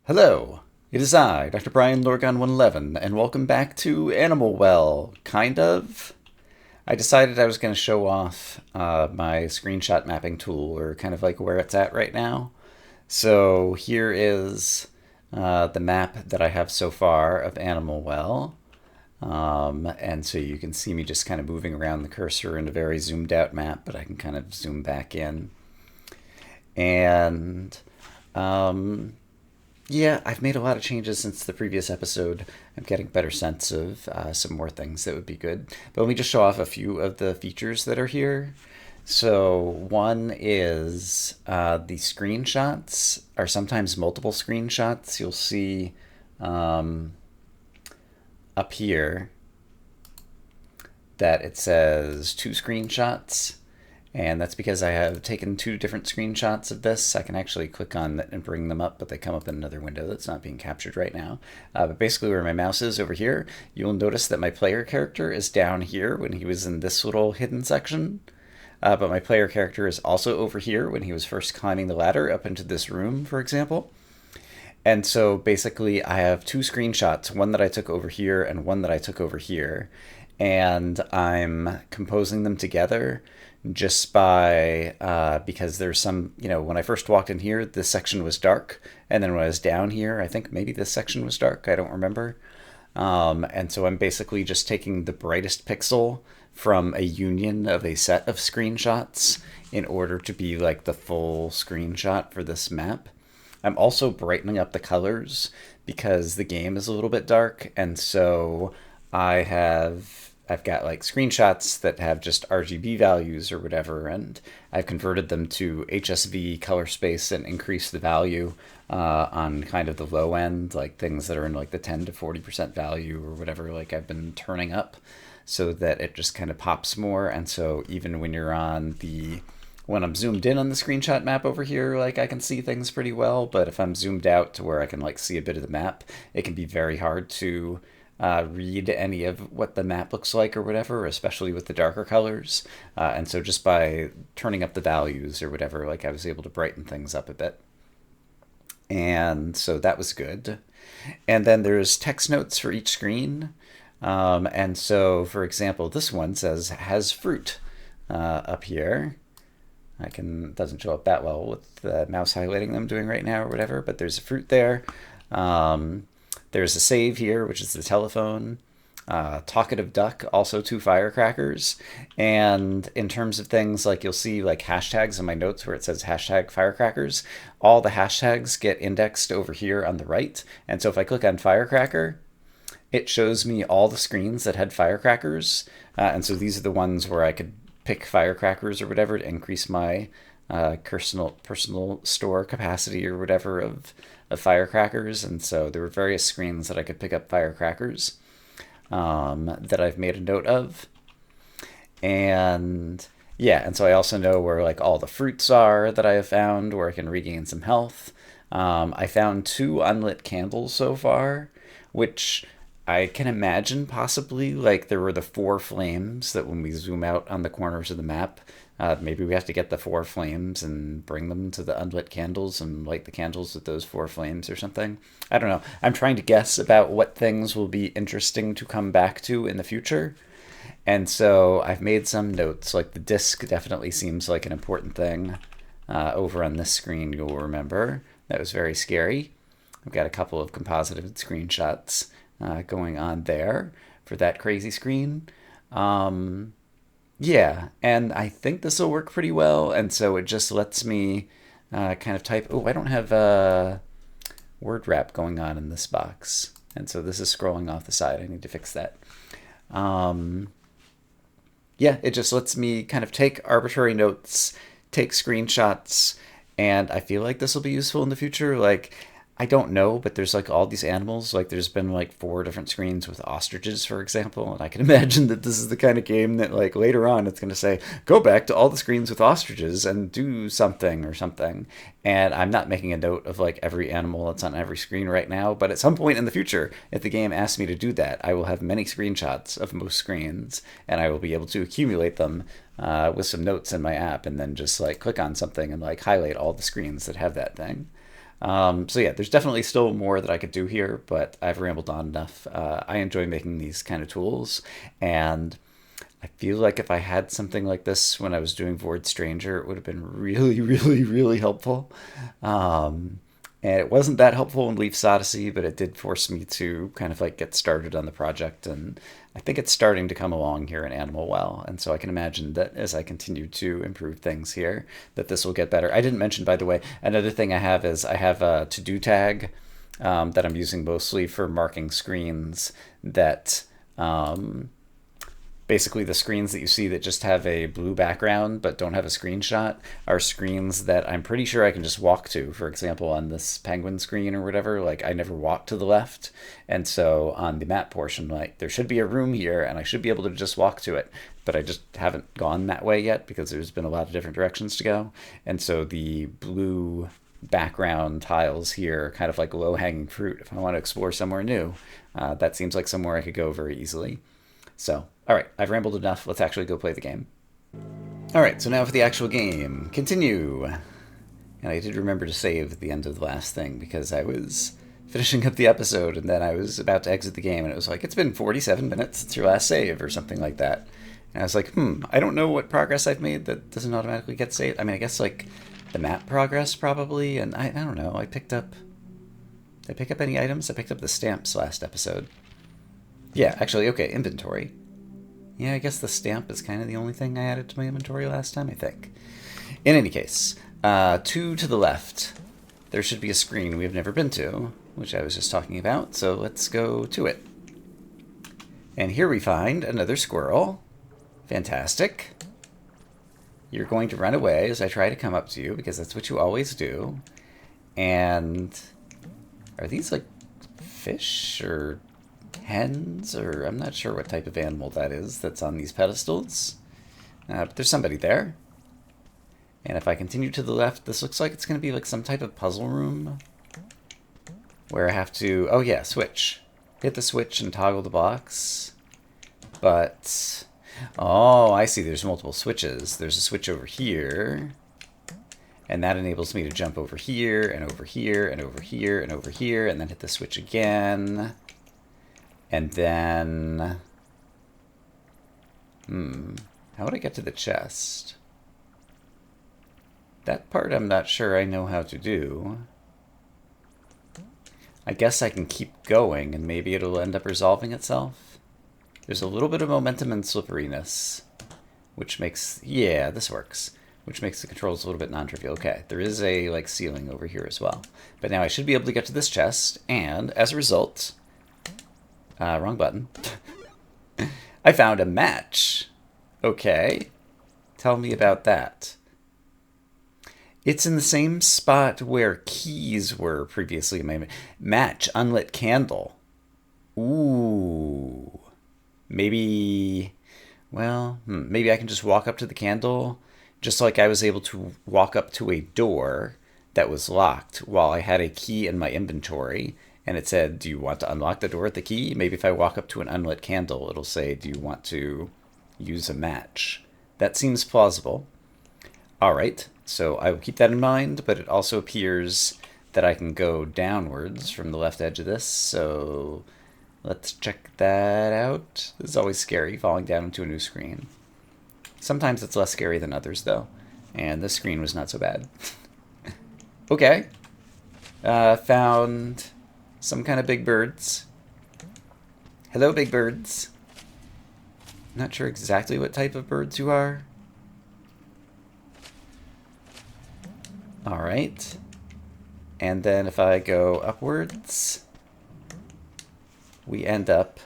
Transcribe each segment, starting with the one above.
Hello, it is I, Dr. Brian Lorgon 111, and welcome back to Animal Well, kind of. I decided I was going to show off my screenshot mapping tool, or kind of like where it's at right now. So here is the map that I have so far of Animal Well. And so you can see me just kind of moving around the cursor in a very zoomed out map, but I can kind of zoom back in. And yeah, I've made a lot of changes since the previous episode. I'm getting a better sense of some more things that would be good. But let me just show off a few of the features that are here. So one is the screenshots are sometimes multiple screenshots. You'll see up here that it says 2 screenshots. And that's because I have taken 2 different screenshots of this. I can actually click on that and bring them up, but they come up in another window that's not being captured right now. But basically where my mouse is over here, you'll notice that my player character is down here when he was in this little hidden section. But my player character is also over here when he was first climbing the ladder up into this room, for example. And so basically I have 2 screenshots, one that I took over here and one that I took over here. And I'm composing them together just by, because there's some, when I first walked in here, this section was dark. And then when I was down here, I think maybe this section was dark. I don't remember. And so I'm basically just taking the brightest pixel from a union of a set of screenshots in order to be like the full screenshot for this map. I'm also brightening up the colors because the game is a little bit dark. And so I've got like screenshots that have just RGB values or whatever, and I've converted them to HSV color space and increased the value on kind of the low end, like things that are in like the 10 to 40% value or whatever, like I've been turning up so that it just kind of pops more. And so even when when I'm zoomed in on the screenshot map over here, like I can see things pretty well, but if I'm zoomed out to where I can like see a bit of the map, it can be very hard to read any of what the map looks like or whatever, especially with the darker colors. And so just by turning up the values or whatever, like I was able to brighten things up a bit. And so that was good. And then there's text notes for each screen. And so, for example, this one says has fruit up here. Doesn't show up that well with the mouse highlighting them doing right now or whatever, but there's a fruit there. There's a save here, which is the telephone. Talkative duck, also 2 firecrackers. And in terms of things, like you'll see like hashtags in my notes where it says hashtag firecrackers. All the hashtags get indexed over here on the right. And so if I click on firecracker, it shows me all the screens that had firecrackers. And so these are the ones where I could pick firecrackers or whatever to increase my personal store capacity or whatever of firecrackers. And so there were various screens that I could pick up firecrackers that I've made a note of. And yeah, and so I also know where like all the fruits are that I have found where I can regain some health. I found 2 unlit candles so far, which I can imagine possibly like there were the 4 flames that when we zoom out on the corners of the map, maybe we have to get the 4 flames and bring them to the unlit candles and light the candles with those 4 flames or something. I don't know. I'm trying to guess about what things will be interesting to come back to in the future. And so I've made some notes, like the disc definitely seems like an important thing. Over on this screen, you'll remember. That was very scary. I've got a couple of composited screenshots going on there for that crazy screen. Yeah, and I think this will work pretty well. And so it just lets me kind of type. Oh, I don't have a word wrap going on in this box. And so this is scrolling off the side. I need to fix that. Yeah, it just lets me kind of take arbitrary notes, take screenshots, and I feel like this will be useful in the future. Like, I don't know, but there's like all these animals. Like there's been like 4 different screens with ostriches, for example. And I can imagine that this is the kind of game that like later on it's going to say, go back to all the screens with ostriches and do something or something. And I'm not making a note of like every animal that's on every screen right now. But at some point in the future, if the game asks me to do that, I will have many screenshots of most screens and I will be able to accumulate them with some notes in my app and then just like click on something and like highlight all the screens that have that thing. So yeah, there's definitely still more that I could do here, but I've rambled on enough. I enjoy making these kind of tools, and I feel like if I had something like this when I was doing Void Stranger, it would have been really, really, really helpful. Um, and it wasn't that helpful in Leaf's Odyssey, but it did force me to kind of like get started on the project. And I think it's starting to come along here in Animal Well. And so I can imagine that as I continue to improve things here, that this will get better. I didn't mention, by the way, another thing I have is I have a to-do tag that I'm using mostly for marking screens that basically the screens that you see that just have a blue background but don't have a screenshot are screens that I'm pretty sure I can just walk to. For example, on this penguin screen or whatever, like I never walk to the left. And so on the map portion, like there should be a room here and I should be able to just walk to it. But I just haven't gone that way yet because there's been a lot of different directions to go. And so the blue background tiles here are kind of like low-hanging fruit if I want to explore somewhere new. That seems like somewhere I could go very easily. So, all right, I've rambled enough. Let's actually go play the game. All right, so now for the actual game. Continue. And I did remember to save at the end of the last thing because I was finishing up the episode and then I was about to exit the game and it was like, it's been 47 minutes since your last save or something like that. And I was like, I don't know what progress I've made that doesn't automatically get saved. I mean, I guess like the map progress probably, and I don't know. Did I pick up any items? I picked up the stamps last episode. Yeah, actually, okay, inventory. Yeah, I guess the stamp is kind of the only thing I added to my inventory last time, I think. In any case, 2 to the left, there should be a screen we have never been to, which I was just talking about, so let's go to it. And here we find another squirrel. Fantastic. You're going to run away as I try to come up to you, because that's what you always do. And are these like fish or hens, or I'm not sure what type of animal that is that's on these pedestals. But there's somebody there. And if I continue to the left, this looks like it's going to be like some type of puzzle room where I have to, oh yeah, switch. Hit the switch and toggle the box. But, oh, I see, there's multiple switches. There's a switch over here. And that enables me to jump over here, and over here, and over here, and over here, and then hit the switch again. And then, how would I get to the chest? That part I'm not sure I know how to do. I guess I can keep going and maybe it'll end up resolving itself. There's a little bit of momentum and slipperiness, which makes, yeah, this works. Which makes the controls a little bit non-trivial. Okay, there is a like ceiling over here as well. But now I should be able to get to this chest, and as a result, wrong button. I found a match. Okay. Tell me about that. It's in the same spot where keys were previously. Match, unlit candle. Ooh. Maybe, well, maybe I can just walk up to the candle, just like I was able to walk up to a door that was locked while I had a key in my inventory. And it said, do you want to unlock the door with the key? Maybe if I walk up to an unlit candle, it'll say, do you want to use a match? That seems plausible. All right, so I will keep that in mind, but it also appears that I can go downwards from the left edge of this, so let's check that out. This is always scary, falling down into a new screen. Sometimes it's less scary than others, though, and this screen was not so bad. Okay, found some kind of big birds. Hello, big birds. Not sure exactly what type of birds you are. All right. And then if I go upwards, we end up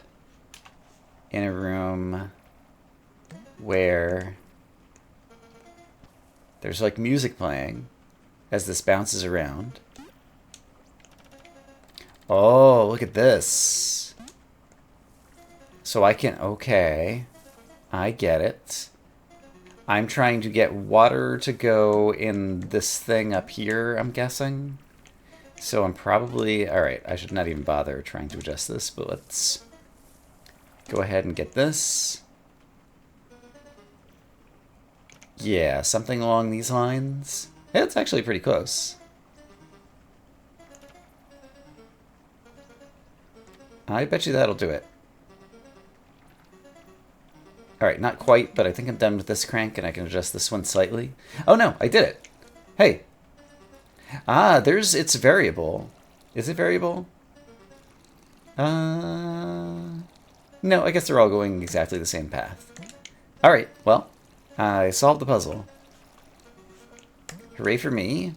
in a room where there's like music playing as this bounces around. Oh, look at this. So I can, okay, I get it. I'm trying to get water to go in this thing up here, I'm guessing. So I'm probably, all right, I should not even bother trying to adjust this, but let's go ahead and get this. Yeah, something along these lines. Yeah, it's actually pretty close. I bet you that'll do it. Alright, not quite, but I think I'm done with this crank, and I can adjust this one slightly. Oh no, I did it! Hey! Ah, it's variable. Is it variable? No, I guess they're all going exactly the same path. Alright, well, I solved the puzzle. Hooray for me.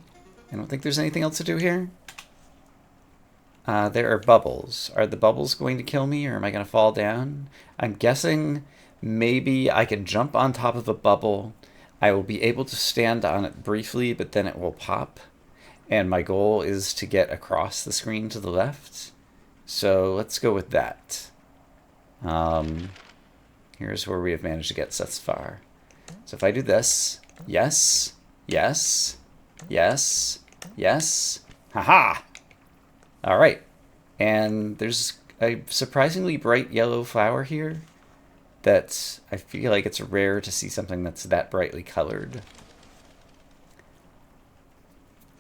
I don't think there's anything else to do here. There are bubbles. Are the bubbles going to kill me, or am I going to fall down? I'm guessing maybe I can jump on top of a bubble. I will be able to stand on it briefly, but then it will pop. And my goal is to get across the screen to the left. So let's go with that. Here's where we have managed to get thus far. So if I do this, yes, yes, yes, yes, haha! Alright, and there's a surprisingly bright yellow flower here that I feel like it's rare to see something that's that brightly colored.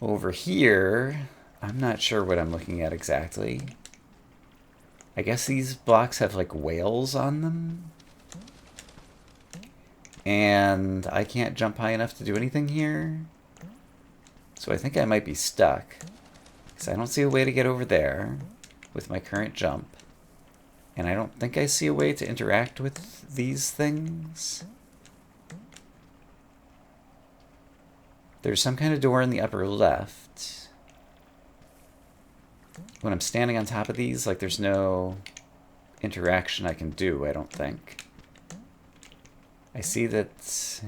Over here, I'm not sure what I'm looking at exactly. I guess these blocks have like whales on them. And I can't jump high enough to do anything here. So I think I might be stuck. Because I don't see a way to get over there with my current jump. And I don't think I see a way to interact with these things. There's some kind of door in the upper left. When I'm standing on top of these, like there's no interaction I can do, I don't think. I see that...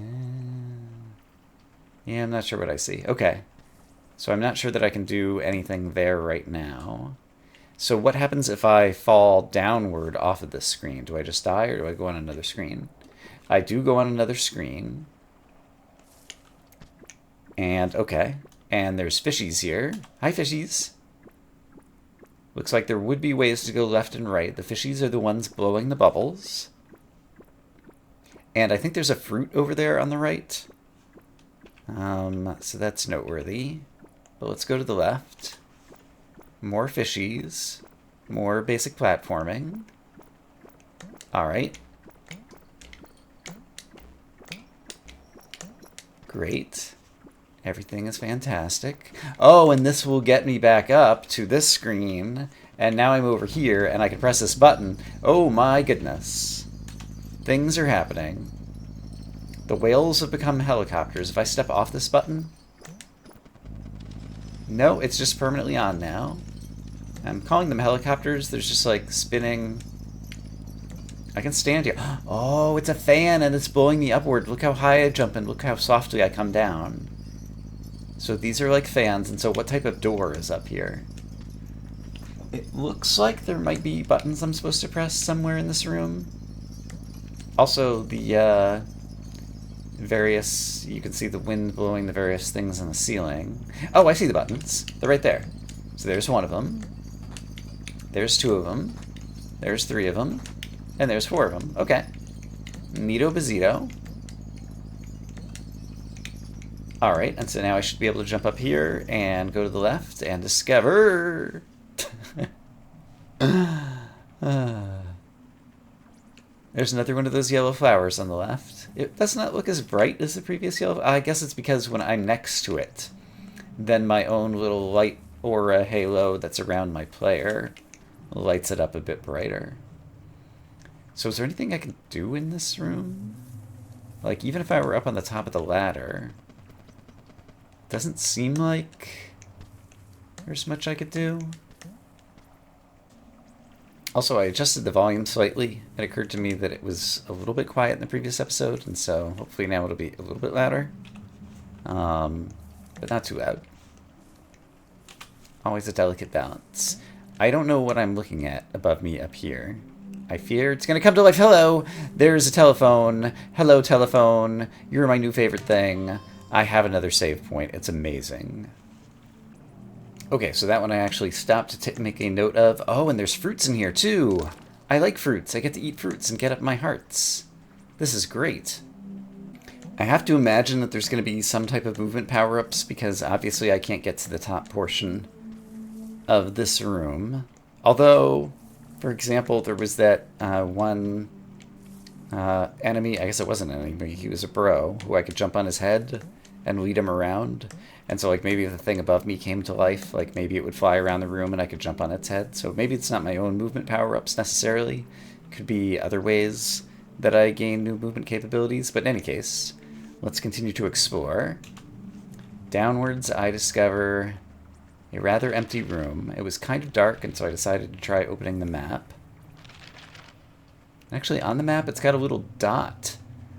yeah, I'm not sure what I see. Okay. So I'm not sure that I can do anything there right now. So what happens if I fall downward off of this screen? Do I just die, or do I go on another screen? I do go on another screen. And, okay. And there's fishies here. Hi, fishies. Looks like there would be ways to go left and right. The fishies are the ones blowing the bubbles. And I think there's a fruit over there on the right. So that's noteworthy. But let's go to the left. More fishies. More basic platforming. Alright. Great. Everything is fantastic. Oh, and this will get me back up to this screen. And now I'm over here, and I can press this button. Oh my goodness. Things are happening. The whales have become helicopters. If I step off this button... no, it's just permanently on now. I'm calling them helicopters. There's just like spinning... I can stand here. Oh, it's a fan and it's blowing me upward. Look how high I jump and look how softly I come down. So these are like fans, and so what type of door is up here? It looks like there might be buttons I'm supposed to press somewhere in this room. Also, the various... you can see the wind blowing the various things on the ceiling. Oh, I see the buttons. They're right there. So there's one of them. There's two of them. There's three of them. And there's four of them. Okay. Neato bazito. Alright, and so now I should be able to jump up here and go to the left and discover... There's another one of those yellow flowers on the left. It does not look as bright as the previous yellow... I guess it's because when I'm next to it, then my own little light aura halo that's around my player lights it up a bit brighter. So is there anything I can do in this room? Like, even if I were up on the top of the ladder... doesn't seem like there's much I could do. Also, I adjusted the volume slightly. It occurred to me that it was a little bit quiet in the previous episode, and so hopefully now it'll be a little bit louder. But not too loud. Always a delicate balance. I don't know what I'm looking at above me up here. I fear it's going to come to life. Hello! There's a telephone. Hello, telephone. You're my new favorite thing. I have another save point. It's amazing. Okay, so that one I actually stopped to make a note of. Oh, and there's fruits in here, too. I like fruits. I get to eat fruits and get up my hearts. This is great. I have to imagine that there's going to be some type of movement power-ups, because obviously I can't get to the top portion of this room. Although, For example, there was that one enemy, I guess it wasn't an enemy, he was a bro, who I could jump on his head and lead him around. And so, like, maybe if the thing above me came to life, like, maybe it would fly around the room and I could jump on its head. So maybe it's not my own movement power-ups necessarily. It could be other ways that I gain new movement capabilities. But in any case, let's continue to explore. Downwards, I discover a rather empty room. It was kind of dark, and so I decided to try opening the map. Actually, on the map, it's got a little dot.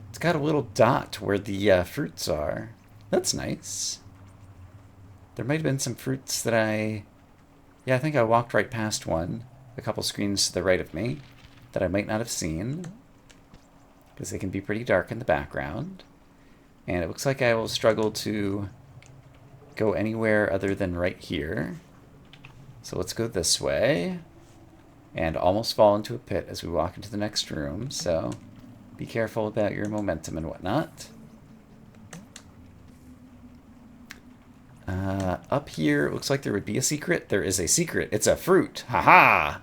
It's got a little dot where the fruits are. That's nice. There might have been some fruits that yeah, I think I walked right past one, a couple screens to the right of me, that I might not have seen, because they can be pretty dark in the background. And it looks like I will struggle to go anywhere other than right here. So let's go this way. And almost fall into a pit as we walk into the next room, so be careful about your momentum and whatnot. Up here, it looks like there would be a secret. There is a secret. It's a fruit. Haha!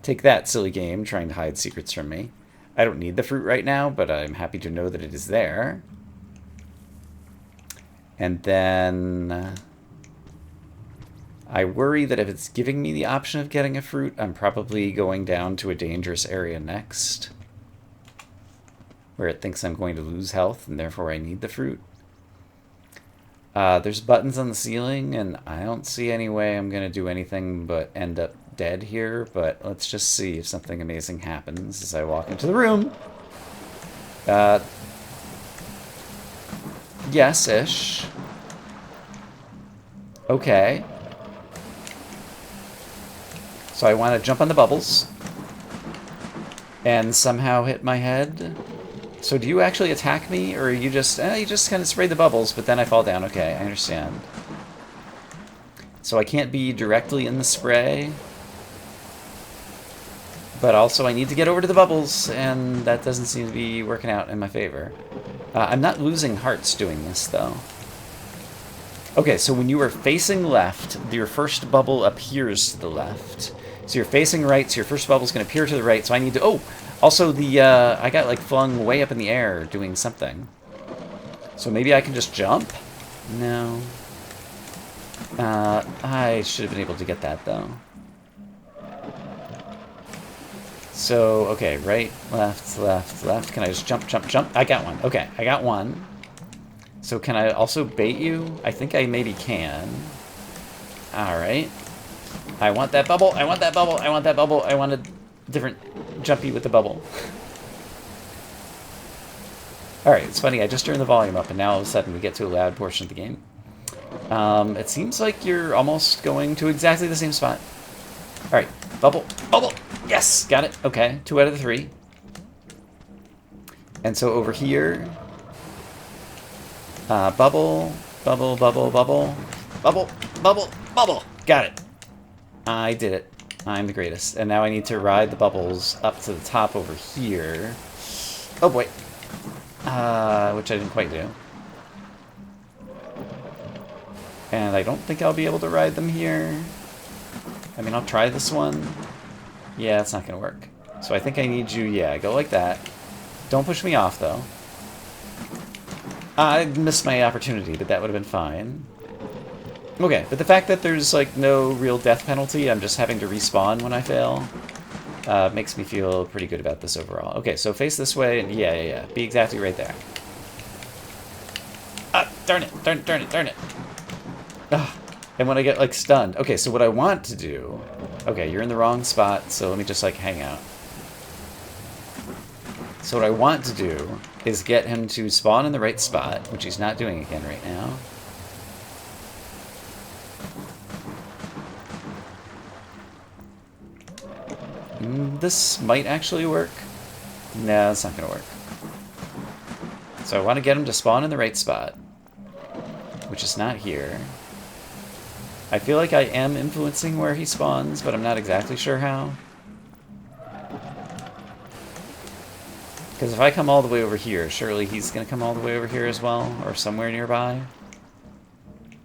Take that, silly game, trying to hide secrets from me. I don't need the fruit right now, but I'm happy to know that it is there. And then I worry that if it's giving me the option of getting a fruit, I'm probably going down to a dangerous area next, where it thinks I'm going to lose health, and therefore I need the fruit. There's buttons on the ceiling, and I don't see any way I'm going to do anything but end up dead here, but let's just see if something amazing happens as I walk into the room. Yes-ish. Okay. So I want to jump on the bubbles and somehow hit my head. So do you actually attack me, or you just kind of spray the bubbles, but then I fall down? Okay, I understand. So I can't be directly in the spray, but also I need to get over to the bubbles, and that doesn't seem to be working out in my favor. I'm not losing hearts doing this, though. Okay, so when you are facing left, your first bubble appears to the left. So you're facing right, so your first bubble is going to appear to the right, so I need to... Oh! Also, I got, like, flung way up in the air doing something. So maybe I can just jump? No. I should have been able to get that, though. So, okay, right, left, left, left. Can I just jump, jump, jump? I got one. Okay, I got one. So can I also bait you? I think I maybe can. Alright. I want that bubble, I want that bubble, I want that bubble, I want a different jumpy with the bubble. Alright, it's funny, I just turned the volume up and now all of a sudden we get to a loud portion of the game. It seems like you're almost going to exactly the same spot. Alright, bubble, bubble, yes, got it, okay, 2 out of the 3. And so over here, bubble, bubble, bubble, bubble, bubble, bubble, bubble, got it. I did it. I'm the greatest. And now I need to ride the bubbles up to the top over here. Oh boy. Which I didn't quite do. And I don't think I'll be able to ride them here. I mean, I'll try this one. Yeah, it's not going to work. So I think I need you, yeah, go like that. Don't push me off, though. I missed my opportunity, but that would have been fine. Okay, but the fact that there's, like, no real death penalty, I'm just having to respawn when I fail, makes me feel pretty good about this overall. Okay, so face this way, and yeah. Be exactly right there. Ah, darn it, darn it. Ah, and when I get, like, stunned. Okay, so what I want to do... Okay, you're in the wrong spot, so let me just, like, hang out. So what I want to do is get him to spawn in the right spot, which he's not doing again right now. This might actually work. No, it's not going to work. So I want to get him to spawn in the right spot, which is not here. I feel like I am influencing where he spawns, but I'm not exactly sure how. Because if I come all the way over here, surely he's going to come all the way over here as well, or somewhere nearby.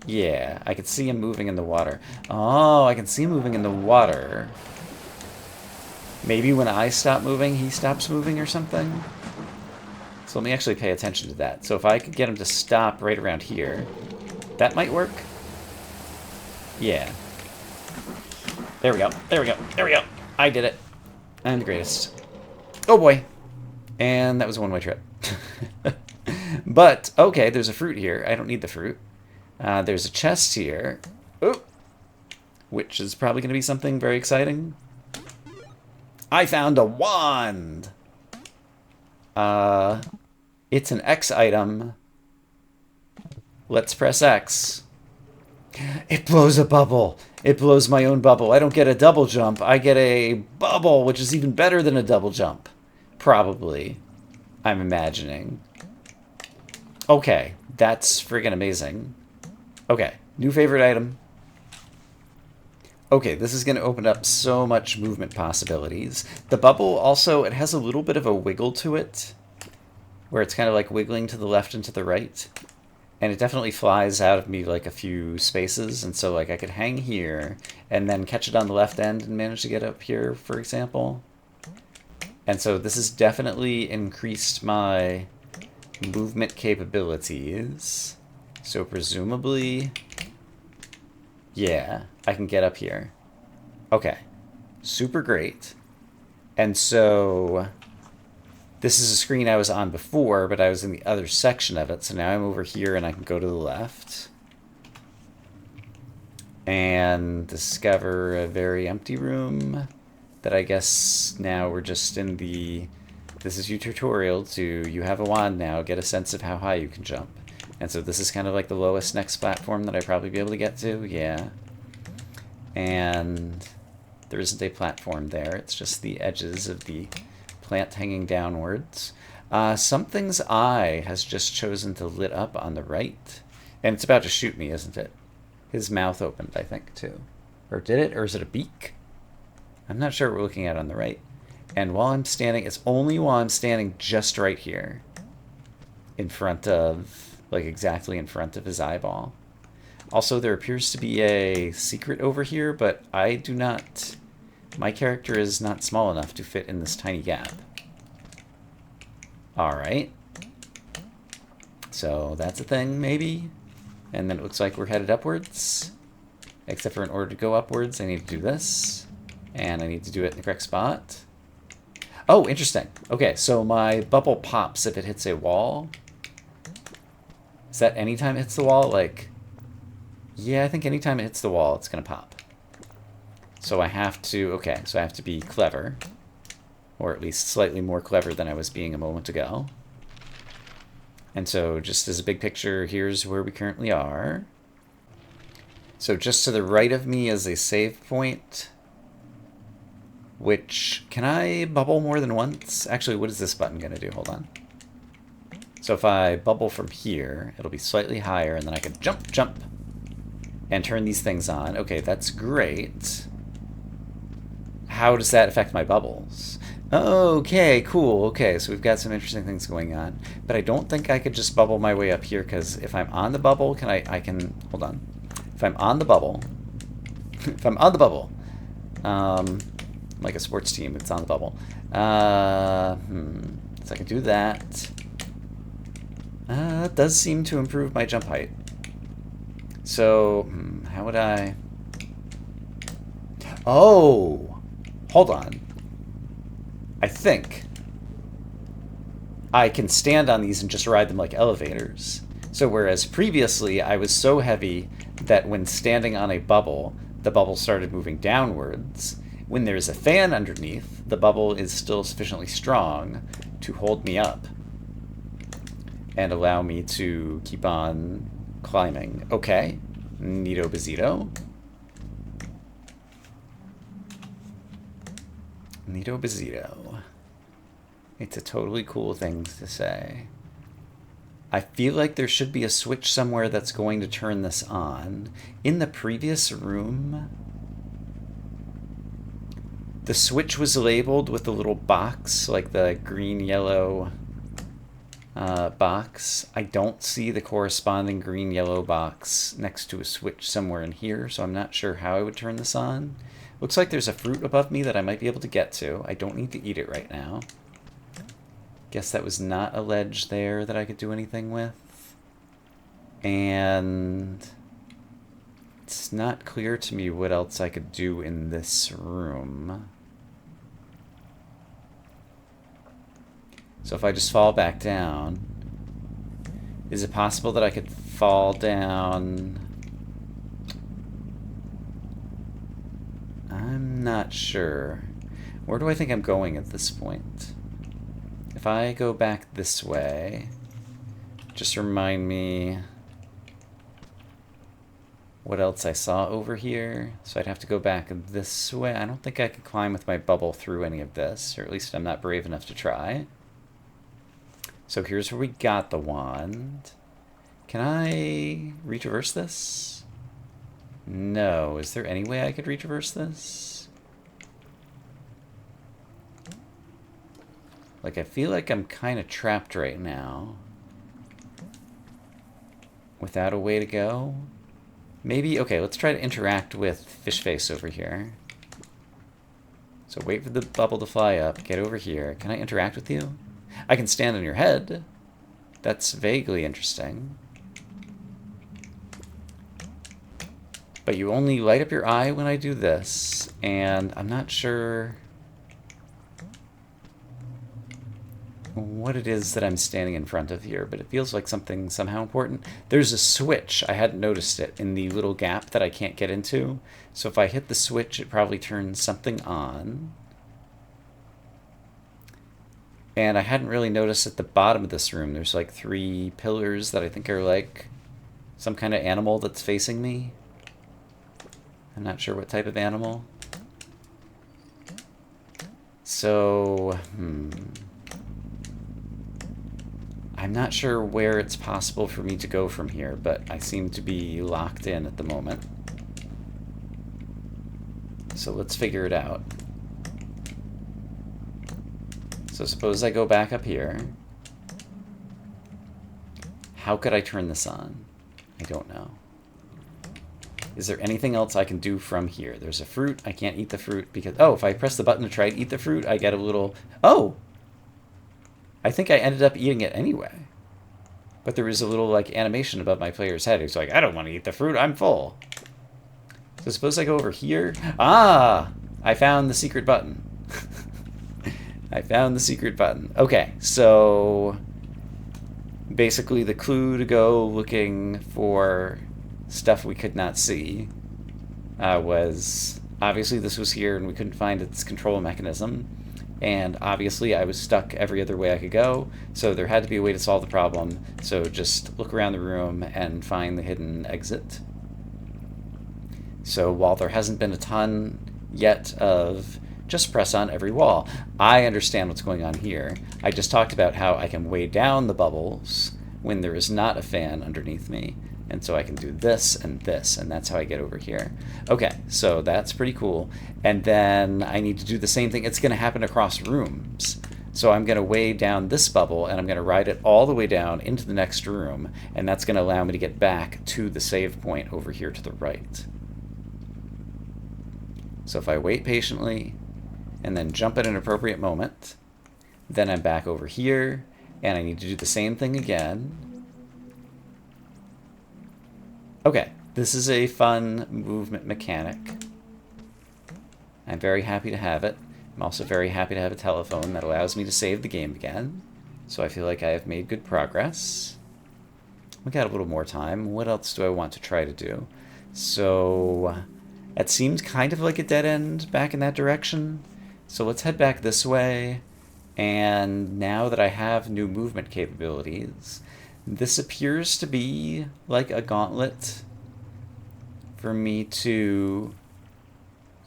Yeah, I can see him moving in the water. Oh, I can see him moving in the water. Maybe when I stop moving, he stops moving or something. So let me actually pay attention to that. So if I could get him to stop right around here, that might work. Yeah. There we go. There we go. There we go. I did it. I'm the greatest. Oh boy. And that was a one-way trip. But, okay, there's a fruit here. I don't need the fruit. There's a chest here. Oh! Which is probably going to be something very exciting. I found a wand! It's an X item. Let's press X. It blows a bubble. It blows my own bubble. I don't get a double jump. I get a bubble, which is even better than a double jump. Probably. I'm imagining. Okay, that's friggin' amazing. Okay, new favorite item. Okay, this is going to open up so much movement possibilities. The bubble also, it has a little bit of a wiggle to it, where it's kind of like wiggling to the left and to the right. And it definitely flies out of me like a few spaces, and so like I could hang here and then catch it on the left end and manage to get up here, for example. And so this has definitely increased my movement capabilities. So presumably, yeah, I can get up here. Okay, super great. And so this is a screen I was on before, but I was in the other section of it. So now I'm over here and I can go to the left and discover a very empty room that I guess now we're just in the, this is your tutorial to, you have a wand now, get a sense of how high you can jump. And so this is kind of like the lowest next platform that I'd probably be able to get to, yeah. And there isn't a platform there, it's just the edges of the plant hanging downwards. Something's eye has just chosen to lit up on the right. And it's about to shoot me, isn't it? His mouth opened, I think, too. Or did it? Or is it a beak? I'm not sure what we're looking at on the right. And while I'm standing, it's only while I'm standing just right here. In front of, like exactly in front of his eyeball. Also, there appears to be a secret over here, but I do not... My character is not small enough to fit in this tiny gap. Alright. So that's a thing, maybe? And then it looks like we're headed upwards. Except for in order to go upwards, I need to do this. And I need to do it in the correct spot. Oh, interesting. Okay, so my bubble pops if it hits a wall. Is that anytime it hits the wall? Like, yeah, I think anytime it hits the wall, it's going to pop. So I have to, okay, so I have to be clever. Or at least slightly more clever than I was being a moment ago. And so just as a big picture, here's where we currently are. So just to the right of me is a save point. Which, can I bubble more than once? Actually, what is this button going to do? Hold on. So if I bubble from here, it'll be slightly higher, and then I can jump, jump, and turn these things on. Okay, that's great. How does that affect my bubbles? Okay, cool. Okay, so we've got some interesting things going on. But I don't think I could just bubble my way up here, because if I'm on the bubble, I can, hold on. If I'm on the bubble, if I'm on the bubble, like a sports team, it's on the bubble. So I can do that. It does seem to improve my jump height. So, how would I... Oh! Hold on. I think I can stand on these and just ride them like elevators. So whereas previously I was so heavy that when standing on a bubble, the bubble started moving downwards, when there's a fan underneath, the bubble is still sufficiently strong to hold me up and allow me to keep on climbing. Okay. Neato Bazito. Neato Bazito. It's a totally cool thing to say. I feel like there should be a switch somewhere that's going to turn this on. In the previous room, the switch was labeled with a little box, like the green-yellow box. I don't see the corresponding green-yellow box next to a switch somewhere in here, so I'm not sure how I would turn this on. Looks like there's a fruit above me that I might be able to get to. I don't need to eat it right now. Guess that was not a ledge there that I could do anything with. And it's not clear to me what else I could do in this room. So if I just fall back down, is it possible that I could fall down? I'm not sure. Where do I think I'm going at this point? If I go back this way, just remind me what else I saw over here. So I'd have to go back this way. I don't think I could climb with my bubble through any of this, or at least I'm not brave enough to try. So here's where we got the wand. Can I retraverse this? No. Is there any way I could retraverse this? Like, I feel like I'm kind of trapped right now. Without a way to go? Maybe, okay, let's try to interact with Fishface over here. So wait for the bubble to fly up, get over here. Can I interact with you? I can stand on your head. That's vaguely interesting. But you only light up your eye when I do this, and I'm not sure what it is that I'm standing in front of here, but it feels like something somehow important. There's a switch. I hadn't noticed it in the little gap that I can't get into. So if I hit the switch, it probably turns something on. And I hadn't really noticed at the bottom of this room, there's like 3 pillars that I think are like some kind of animal that's facing me. I'm not sure what type of animal. So, I'm not sure where it's possible for me to go from here, but I seem to be locked in at the moment. So let's figure it out. So suppose I go back up here. How could I turn this on? I don't know. Is there anything else I can do from here? There's a fruit. I can't eat the fruit because... Oh, if I press the button to try to eat the fruit, I get a little... Oh! I think I ended up eating it anyway. But there was a little, like, animation above my player's head. He's like, I don't want to eat the fruit. I'm full. So suppose I go over here. Ah! I found the secret button. I found the secret button. Okay, so... Basically, the clue to go looking for stuff we could not see was... Obviously, this was here, and we couldn't find its control mechanism. And obviously, I was stuck every other way I could go, so there had to be a way to solve the problem. So just look around the room and find the hidden exit. So while there hasn't been a ton yet of just press on every wall, I understand what's going on here. I just talked about how I can weigh down the bubbles when there is not a fan underneath me. And so I can do this, and that's how I get over here. Okay, so that's pretty cool. And then I need to do the same thing. It's going to happen across rooms. So I'm going to weigh down this bubble, and I'm going to ride it all the way down into the next room, and that's going to allow me to get back to the save point over here to the right. So if I wait patiently, and then jump at an appropriate moment, then I'm back over here, and I need to do the same thing again. Okay, this is a fun movement mechanic. I'm very happy to have it. I'm also very happy to have a telephone that allows me to save the game again. So I feel like I have made good progress. We got a little more time. What else do I want to try to do? So it seems kind of like a dead end back in that direction. So let's head back this way. And now that I have new movement capabilities, this appears to be like a gauntlet for me to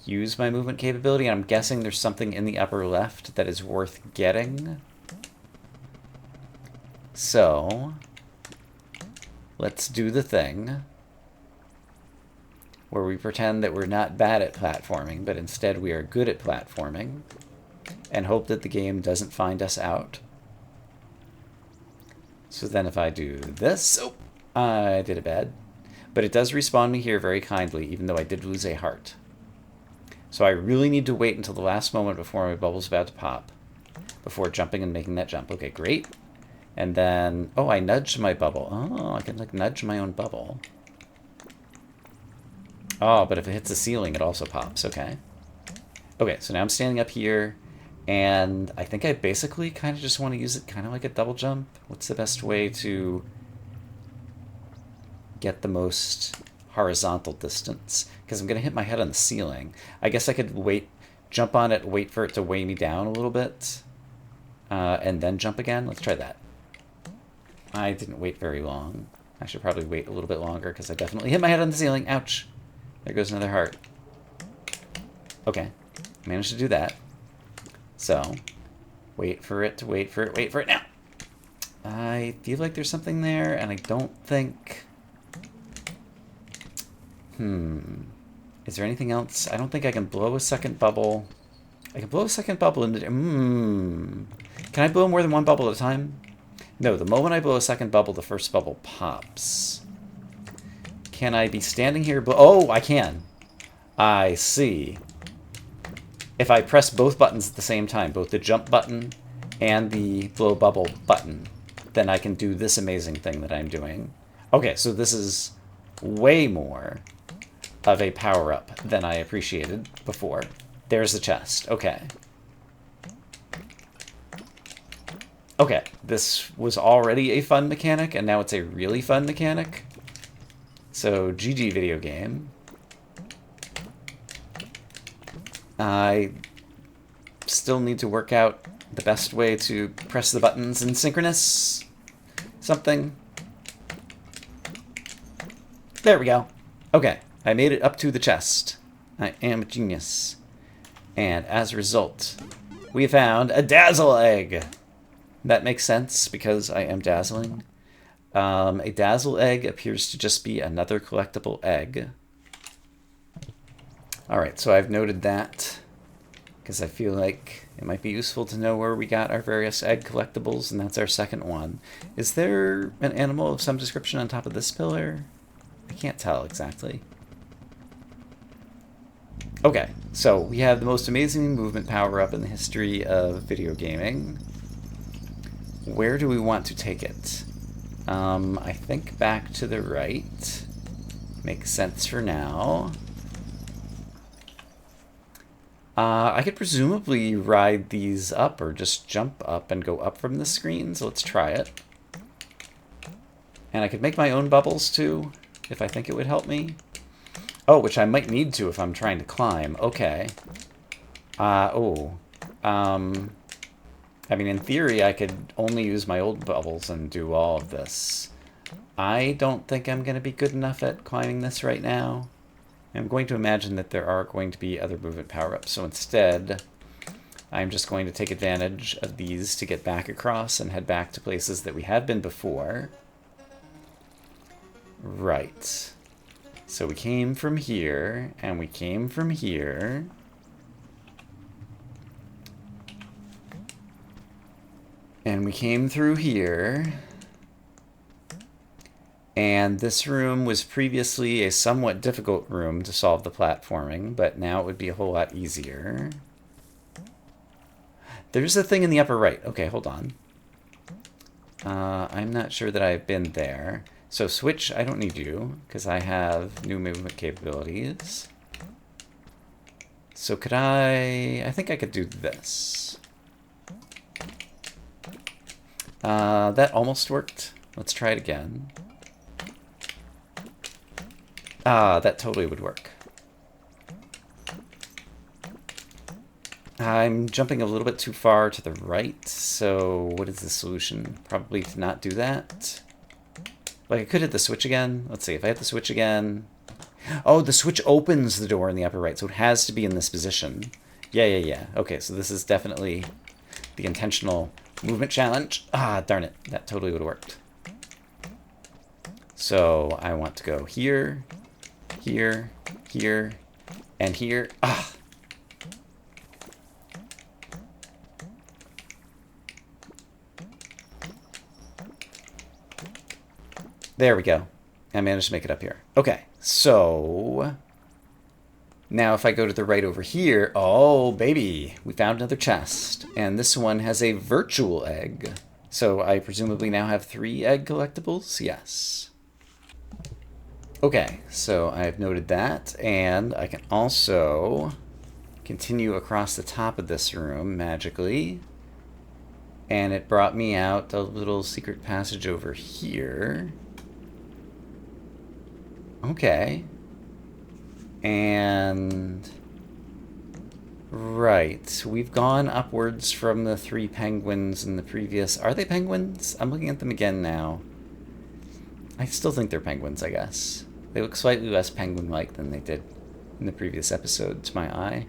use my movement capability. And I'm guessing there's something in the upper left that is worth getting. So let's do the thing where we pretend that we're not bad at platforming, but instead we are good at platforming, and hope that the game doesn't find us out. So then if I do this... Oh, I did it bad. But it does respawn me here very kindly, even though I did lose a heart. So I really need to wait until the last moment before my bubble's about to pop, before jumping and making that jump. Okay, great. And then, oh, I nudged my bubble. Oh, I can like nudge my own bubble. Oh, but if it hits the ceiling, it also pops. Okay. Okay, so now I'm standing up here, and I think I basically kind of just want to use it kind of like a double jump. What's the best way to get the most horizontal distance? Because I'm going to hit my head on the ceiling. I guess I could wait, jump on it, wait for it to weigh me down a little bit, and then jump again. Let's try that. I didn't wait very long. I should probably wait a little bit longer because I definitely hit my head on the ceiling. Ouch. There goes another heart. Okay. Managed to do that. So, wait for it to wait for it. Wait for it now. I feel like there's something there, and I don't think... Is there anything else? I don't think I can blow a second bubble. I can blow a second bubble into... Can I blow more than one bubble at a time? No, the moment I blow a second bubble, the first bubble pops. Can I be standing here? Oh, I can. I see. If I press both buttons at the same time, both the jump button and the blow bubble button, then I can do this amazing thing that I'm doing. Okay, so this is way more of a power-up than I appreciated before. There's the chest. Okay. Okay, this was already a fun mechanic, and now it's a really fun mechanic. So, GG video game. I still need to work out the best way to press the buttons in synchronous something. There we go. Okay, I made it up to the chest. I am a genius. And as a result, we found a dazzle egg. That makes sense because I am dazzling. A dazzle egg appears to just be another collectible egg. Alright, so I've noted that because I feel like it might be useful to know where we got our various egg collectibles, and that's our second one. Is there an animal of some description on top of this pillar? I can't tell exactly. Okay, so we have the most amazing movement power-up in the history of video gaming. Where do we want to take it? I think back to the right. Makes sense for now. I could presumably ride these up or just jump up and go up from the screen, so let's try it. And I could make my own bubbles too, if I think it would help me. Oh, which I might need to if I'm trying to climb. Okay. I mean, in theory, I could only use my old bubbles and do all of this. I don't think I'm going to be good enough at climbing this right now. I'm going to imagine that there are going to be other movement power-ups, so instead, I'm just going to take advantage of these to get back across and head back to places that we have been before. Right. So we came from here, and we came from here. And we came through here. And this room was previously a somewhat difficult room to solve the platforming, but now it would be a whole lot easier. There's a thing in the upper right. Okay, hold on. I'm not sure that I've been there. So switch, I don't need you, because I have new movement capabilities. So could I think I could do this. That almost worked. Let's try it again. That totally would work. I'm jumping a little bit too far to the right, so what is the solution? Probably to not do that. Like, I could hit the switch again. Let's see, if I hit the switch again... Oh, the switch opens the door in the upper right, so it has to be in this position. Yeah. Okay, so this is definitely the intentional movement challenge. Ah, darn it. That totally would have worked. So, I want to go here, here, here, and here. Ah! There we go. I managed to make it up here. Okay, so... Now, if I go to the right over here, oh, baby, we found another chest. And this one has a virtual egg. So I presumably now have 3 egg collectibles? Yes. Okay, so I've noted that. And I can also continue across the top of this room magically. And it brought me out a little secret passage over here. Okay. And right, we've gone upwards from the 3 penguins in the previous. Are they penguins? I'm looking at them again now. I still think they're penguins, I guess. They look slightly less penguin-like than they did in the previous episode to my eye.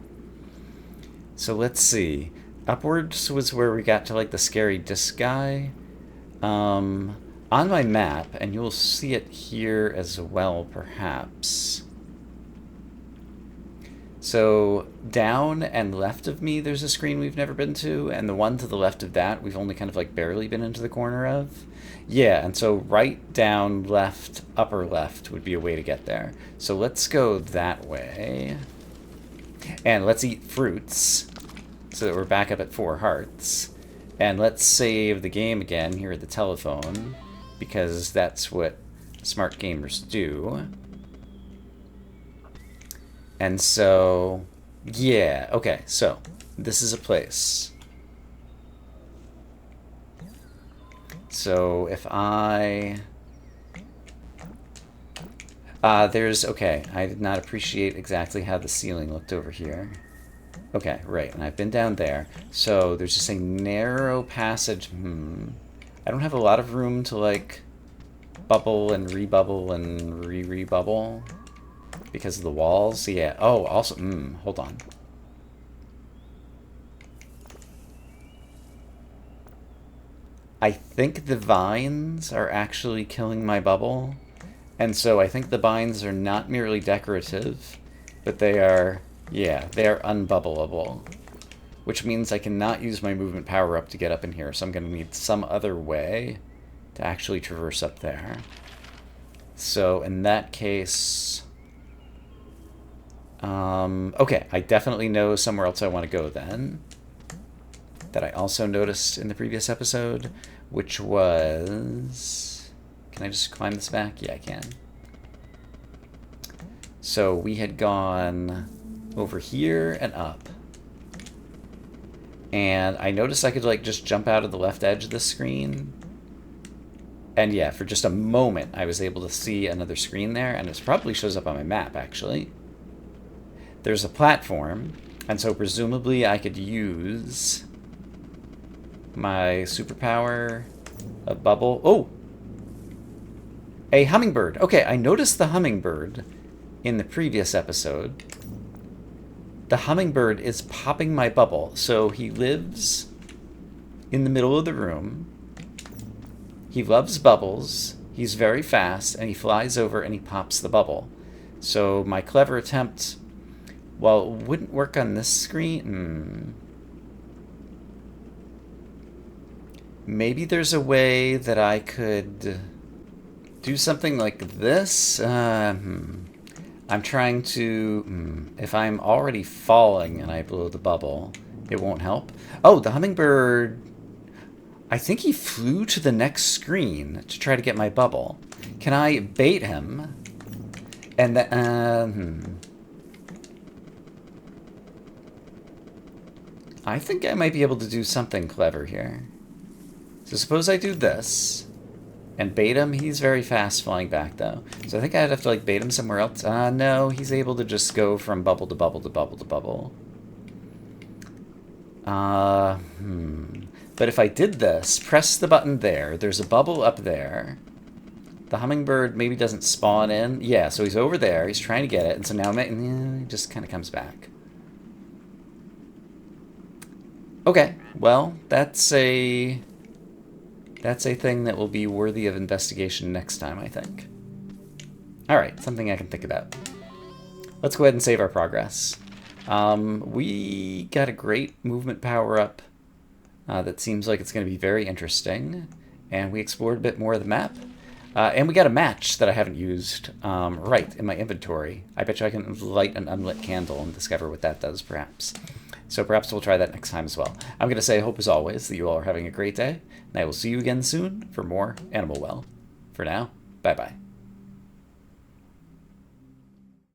So let's see. Upwards was where we got to like the scary disc guy. On my map, and you'll see it here as well, perhaps. So down and left of me, there's a screen we've never been to, and the one to the left of that, we've only kind of like barely been into the corner of. Yeah, and so right, down, left, upper left would be a way to get there. So let's go that way. And let's eat fruits, so that we're back up at 4 hearts. And let's save the game again here at the telephone, because that's what smart gamers do. And so, yeah, okay, so this is a place. So if I... okay, I did not appreciate exactly how the ceiling looked over here. Okay, right, and I've been down there. So there's just a narrow passage. I don't have a lot of room to, like, bubble and rebubble and re-rebubble because of the walls. Yeah. Oh, also, hold on. I think the vines are actually killing my bubble. And so I think the vines are not merely decorative, but they are, yeah, they are unbubbleable. Which means I cannot use my movement power up to get up in here, so I'm going to need some other way to actually traverse up there. So in that case... okay, I definitely know somewhere else I want to go then. That I also noticed in the previous episode, which was... Can I just climb this back? Yeah, I can. So we had gone over here and up. And I noticed I could, like, just jump out of the left edge of the screen. And yeah, for just a moment, I was able to see another screen there, and it probably shows up on my map, actually. There's a platform, and so presumably I could use my superpower of bubble. Oh! A hummingbird. Okay, I noticed the hummingbird in the previous episode. The hummingbird is popping my bubble, so he lives in the middle of the room. He loves bubbles, he's very fast, and he flies over and he pops the bubble. So my clever attempt, well, it wouldn't work on this screen. Maybe there's a way that I could do something like this. I'm trying to... if I'm already falling and I blow the bubble, it won't help. Oh, the hummingbird... I think he flew to the next screen to try to get my bubble. Can I bait him? And then... I think I might be able to do something clever here. So suppose I do this. And bait him. He's very fast flying back, though. So I think I'd have to, like, bait him somewhere else. No, he's able to just go from bubble to bubble to bubble to bubble. But if I did this, press the button there, there's a bubble up there. The hummingbird maybe doesn't spawn in. Yeah, so he's over there. He's trying to get it. And so now he just kind of comes back. Okay, well, that's a thing that will be worthy of investigation next time, I think. Alright, something I can think about. Let's go ahead and save our progress. We got a great movement power-up that seems like it's going to be very interesting. And we explored a bit more of the map. And we got a match that I haven't used right in my inventory. I bet you I can light an unlit candle and discover what that does, perhaps. So perhaps we'll try that next time as well. I'm going to say, I hope as always that you all are having a great day, and I will see you again soon for more Animal Well. For now, bye-bye.